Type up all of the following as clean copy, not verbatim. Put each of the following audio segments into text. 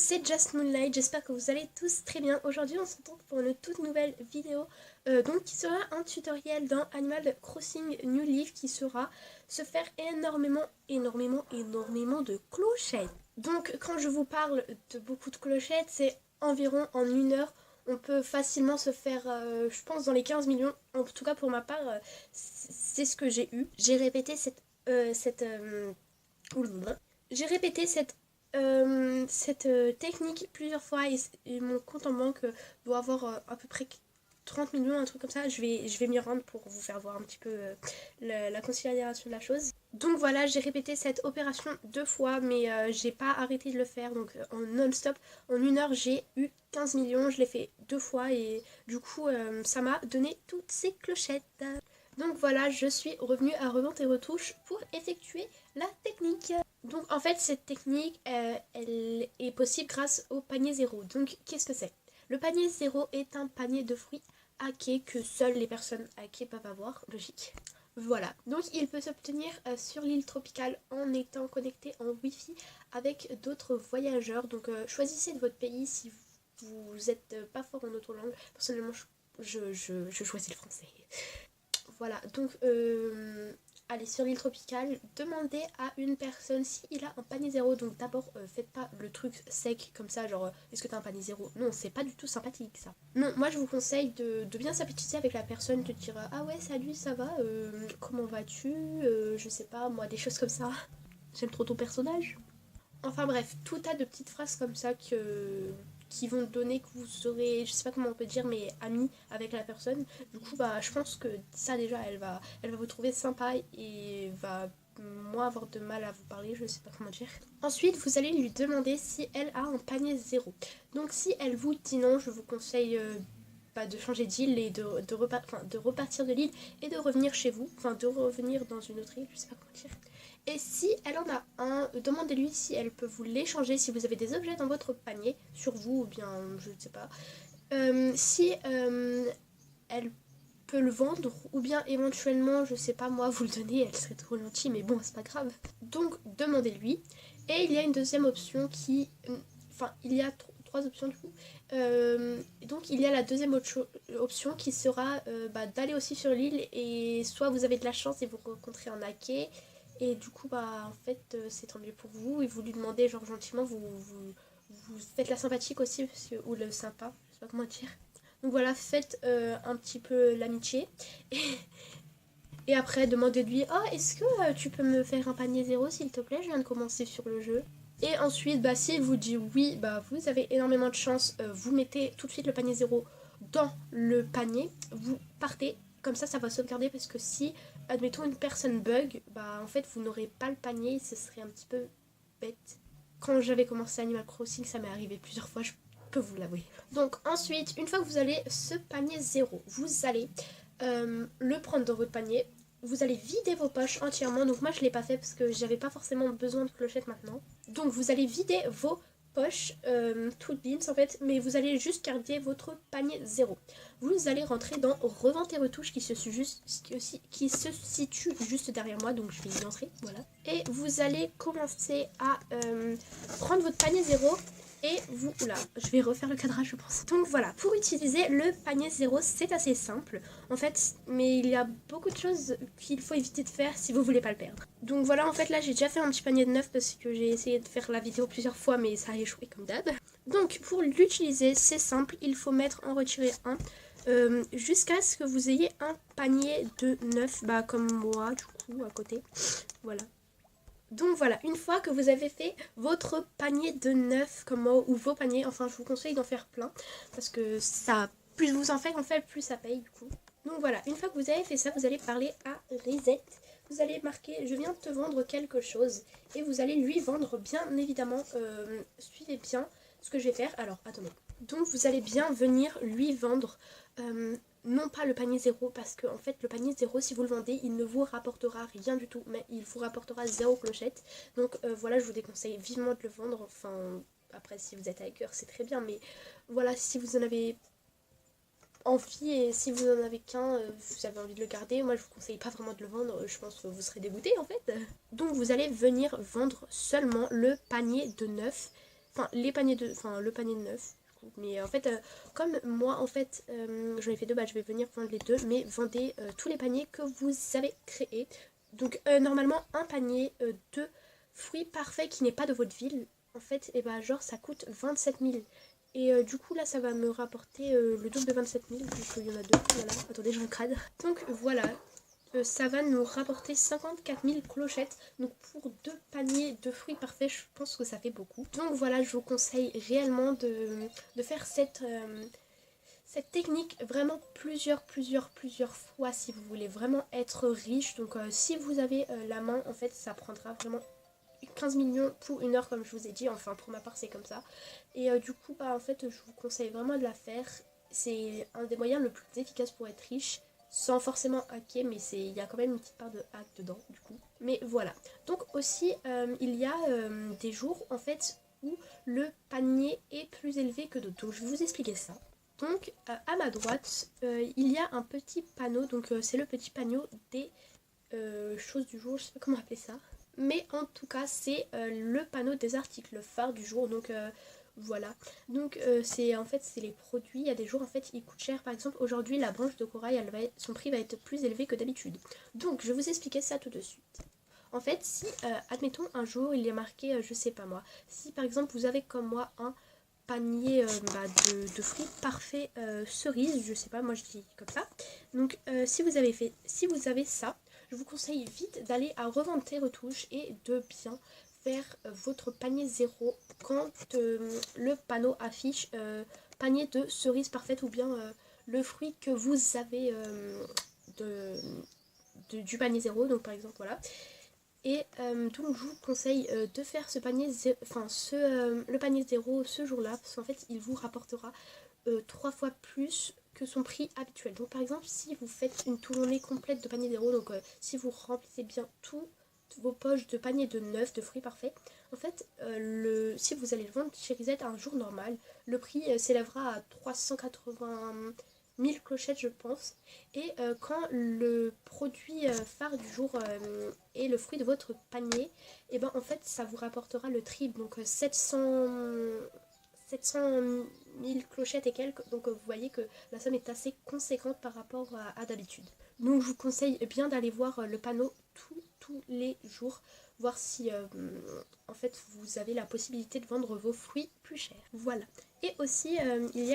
c'est Just Moonlight, j'espère que vous allez tous très bien. Aujourd'hui on se retrouve pour une toute nouvelle vidéo qui sera un tutoriel dans Animal Crossing New Leaf qui sera se faire énormément de clochettes. Donc quand je vous parle de beaucoup de clochettes, c'est environ en 1 heure. On peut facilement se faire, je pense, dans les 15 millions. En tout cas pour ma part, c'est ce que j'ai eu. J'ai répété j'ai répété cette technique plusieurs fois et mon compte en banque doit avoir à peu près 30 millions, un truc comme ça. Je vais m'y rendre pour vous faire voir un petit peu la considération de la chose. Donc voilà, j'ai répété cette opération 2 fois, mais j'ai pas arrêté de le faire. Donc en non-stop, en 1 heure, j'ai eu 15 millions. Je l'ai fait 2 fois et du coup, ça m'a donné toutes ces clochettes. Donc voilà, je suis revenue à Revente et Retouches pour effectuer la technique. Donc en fait, cette technique, elle est possible grâce au panier zéro. Donc qu'est-ce que c'est? Le panier zéro est un panier de fruits hackés que seules les personnes hackées peuvent avoir, logique. Voilà, donc il peut s'obtenir sur l'île tropicale en étant connecté en Wi-Fi avec d'autres voyageurs. Donc choisissez de votre pays si vous n'êtes pas fort en autre langue. Personnellement, je choisis le français. Voilà, donc allez sur l'île tropicale, demandez à une personne s'il a un panier zéro. Donc d'abord, faites pas le truc sec comme ça, genre est-ce que t'as un panier zéro? Non, c'est pas du tout sympathique ça. Non, moi je vous conseille de bien sympathiser avec la personne, de dire ah ouais, salut, ça va, comment vas-tu, je sais pas, moi, des choses comme ça. J'aime trop ton personnage. Enfin bref, tout tas de petites phrases comme ça qui vont donner que vous serez, je sais pas comment on peut dire, mais amis avec la personne. Du coup, bah, je pense que ça déjà, elle va vous trouver sympa et va moins avoir de mal à vous parler, je sais pas comment dire. Ensuite, vous allez lui demander si elle a un panier zéro. Donc si elle vous dit non, je vous conseille de changer d'île et de repartir de l'île et de revenir chez vous, enfin de revenir dans une autre île, je sais pas comment dire. Et si elle en a un, demandez-lui si elle peut vous l'échanger, si vous avez des objets dans votre panier, sur vous ou bien je ne sais pas. Si elle peut le vendre ou bien éventuellement, je sais pas moi, vous le donner, elle serait trop gentille, mais bon, c'est pas grave. Donc demandez-lui. Et il y a une deuxième option qui... Enfin, il y a trois options du coup. Donc il y a la deuxième option qui sera d'aller aussi sur l'île et soit vous avez de la chance et vous rencontrez un hacké et du coup en fait c'est tant mieux pour vous et vous lui demandez genre gentiment, vous faites la sympathique aussi ou le sympa, je sais pas comment dire. Donc voilà, faites un petit peu l'amitié et après demandez-lui oh est-ce que tu peux me faire un panier zéro s'il te plaît, je viens de commencer sur le jeu. Et ensuite, s'il vous dit oui, vous avez énormément de chance, vous mettez tout de suite le panier zéro dans le panier, vous partez, comme ça va sauvegarder parce que si, admettons, une personne bug, en fait, vous n'aurez pas le panier, ce serait un petit peu bête. Quand j'avais commencé Animal Crossing, ça m'est arrivé plusieurs fois, je peux vous l'avouer. Donc ensuite, une fois que vous avez ce panier zéro, vous allez le prendre dans votre panier, vous allez vider vos poches entièrement. Donc moi je l'ai pas fait parce que j'avais pas forcément besoin de clochettes maintenant. Donc vous allez vider vos poches, toutes bins en fait, mais vous allez juste garder votre panier zéro. Vous allez rentrer dans Revente et Retouches qui se situe juste derrière moi, donc je vais y entrer, voilà. Et vous allez commencer à prendre votre panier zéro. Et vous, oula, je vais refaire le cadrage je pense. Donc voilà, pour utiliser le panier zéro, c'est assez simple en fait, mais il y a beaucoup de choses qu'il faut éviter de faire si vous voulez pas le perdre. Donc voilà, en fait là j'ai déjà fait un petit panier de 9 parce que j'ai essayé de faire la vidéo plusieurs fois mais ça a échoué comme d'hab. Donc pour l'utiliser, c'est simple, il faut mettre en retirer un jusqu'à ce que vous ayez un panier de 9, comme moi du coup à côté, voilà. Donc voilà, une fois que vous avez fait votre panier de 9 comme moi, ou vos paniers, enfin je vous conseille d'en faire plein, parce que ça, plus vous en faites, plus ça paye du coup. Donc voilà, une fois que vous avez fait ça, vous allez parler à Reset, vous allez marquer je viens de te vendre quelque chose, et vous allez lui vendre bien évidemment, suivez bien ce que je vais faire, alors attendez. Donc vous allez bien venir lui vendre non pas le panier zéro, parce que en fait le panier zéro, si vous le vendez, il ne vous rapportera rien du tout, mais il vous rapportera 0 clochette. Donc voilà, je vous déconseille vivement de le vendre. Enfin, après si vous êtes hacker c'est très bien, mais voilà, si vous en avez envie et si vous en avez qu'un, vous avez envie de le garder, moi je vous conseille pas vraiment de le vendre, je pense que vous serez dégoûté en fait. Donc vous allez venir vendre seulement le panier de 9. enfin les paniers de, enfin le panier de 9. Mais en fait, comme moi, en fait, j'en ai fait deux, bah je vais venir vendre les deux, mais vendez tous les paniers que vous avez créés. Donc normalement, un panier de fruits parfaits qui n'est pas de votre ville, en fait, et bah genre ça coûte 27 000. Et du coup là ça va me rapporter le double de 27 000, vu qu'il y en a deux, voilà, attendez je crade. Donc voilà, ça va nous rapporter 54 000 clochettes. Donc pour deux paniers de fruits parfaits, je pense que ça fait beaucoup. Donc voilà, je vous conseille réellement de faire cette technique vraiment plusieurs fois si vous voulez vraiment être riche. Donc si vous avez la main, en fait ça prendra vraiment 15 millions pour une heure comme je vous ai dit. Enfin pour ma part c'est comme ça. Et du coup bah en fait je vous conseille vraiment de la faire. C'est un des moyens le plus efficace pour être riche, sans forcément hacker, mais il y a quand même une petite part de hack dedans du coup. Mais voilà. Donc aussi il y a des jours en fait où le panier est plus élevé que d'autres. Donc je vais vous expliquer ça. Donc à ma droite il y a un petit panneau, donc c'est le petit panneau des choses du jour, je sais pas comment appeler ça. Mais en tout cas c'est le panneau des articles phares du jour, donc voilà. Donc c'est en fait c'est les produits. Il y a des jours en fait ils coûtent cher. Par exemple aujourd'hui la branche de corail, son prix va être plus élevé que d'habitude. Donc je vais vous expliquer ça tout de suite. En fait si admettons un jour il est marqué je sais pas moi, si par exemple vous avez comme moi un panier de fruits parfaits cerises, je sais pas, moi je dis comme ça. Donc si vous avez ça, je vous conseille vite d'aller à revente tes retouches et de bien faire votre panier zéro quand le panneau affiche panier de cerises parfaites, ou bien le fruit que vous avez du panier zéro, donc par exemple voilà. Et donc je vous conseille de faire ce panier, le panier zéro ce jour-là, parce qu'en fait il vous rapportera 3 fois plus que son prix habituel. Donc par exemple si vous faites une tournée complète de panier zéro, donc si vous remplissez bien toutes vos poches de panier de 9 de fruits parfaits, en fait si vous allez le vendre chez Risette un jour normal, le prix s'élèvera à 380 000 clochettes je pense. Et quand le produit phare du jour est le fruit de votre panier, et ben en fait ça vous rapportera le triple, donc 700 000 clochettes et quelques. Donc vous voyez que la somme est assez conséquente par rapport à d'habitude. Donc je vous conseille bien d'aller voir le panneau tous les jours, voir si en fait vous avez la possibilité de vendre vos fruits plus cher. Voilà. Et aussi il y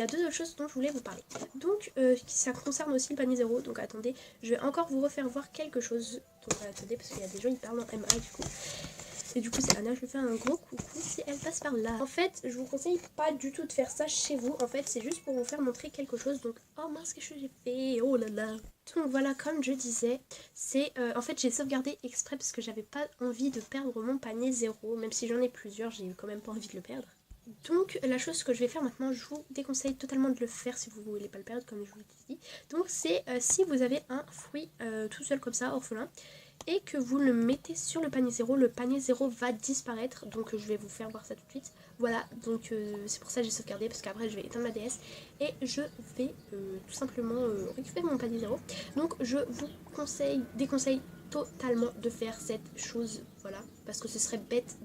a deux autres choses dont je voulais vous parler. Donc ça concerne aussi le panier zéro. Donc attendez, je vais encore vous refaire voir quelque chose. Donc attendez, parce qu'il y a des gens qui parlent en MA du coup. Et du coup c'est Anna, je lui fais un gros coucou si elle passe par là. En fait je vous conseille pas du tout de faire ça chez vous. En fait c'est juste pour vous faire montrer quelque chose. Donc oh mince, qu'est-ce que j'ai fait, oh là là. Donc voilà, comme je disais, c'est en fait j'ai sauvegardé exprès parce que j'avais pas envie de perdre mon panier zéro. Même si j'en ai plusieurs, j'ai quand même pas envie de le perdre. Donc la chose que je vais faire maintenant, je vous déconseille totalement de le faire si vous voulez pas le perdre comme je vous l'ai dit. Donc c'est si vous avez un fruit tout seul comme ça, orphelin, et que vous le mettez sur le panier zéro va disparaître. Donc je vais vous faire voir ça tout de suite. Voilà, donc c'est pour ça que j'ai sauvegardé, parce qu'après je vais éteindre ma DS et je vais tout simplement récupérer mon panier zéro. Donc je vous déconseille totalement de faire cette chose, voilà, parce que ce serait bête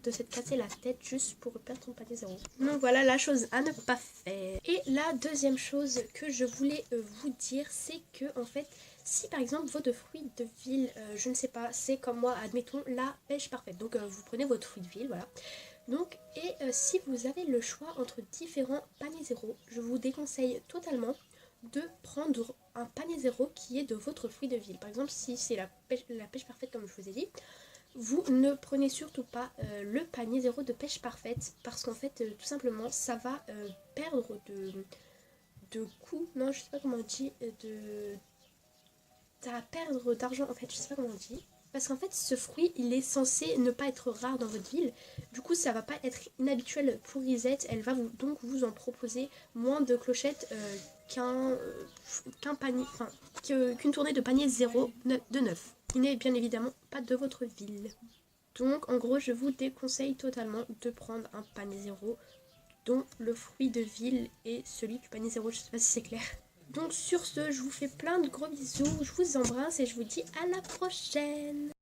de s'être cassé la tête juste pour perdre ton panier zéro. Donc voilà la chose à ne pas faire. Et la deuxième chose que je voulais vous dire, c'est que en fait si par exemple votre fruit de ville, je ne sais pas, c'est comme moi, admettons la pêche parfaite. Donc vous prenez votre fruit de ville, voilà. Donc si vous avez le choix entre différents paniers zéro, je vous déconseille totalement de prendre un panier zéro qui est de votre fruit de ville. Par exemple si c'est la pêche parfaite comme je vous ai dit, vous ne prenez surtout pas le panier zéro de pêche parfaite, parce qu'en fait tout simplement ça va perdre de coût, non je sais pas comment on dit, ça va perdre d'argent en fait, je sais pas comment on dit. Parce qu'en fait ce fruit il est censé ne pas être rare dans votre ville, du coup ça va pas être inhabituel pour Risette, elle va donc vous en proposer moins de clochettes qu'un panier, enfin qu'une tournée de panier zéro de 9. Il n'est bien évidemment pas de votre ville. Donc en gros je vous déconseille totalement de prendre un panier zéro dont le fruit de ville est celui du panier zéro, je sais pas si c'est clair. Donc sur ce, je vous fais plein de gros bisous, je vous embrasse et je vous dis à la prochaine.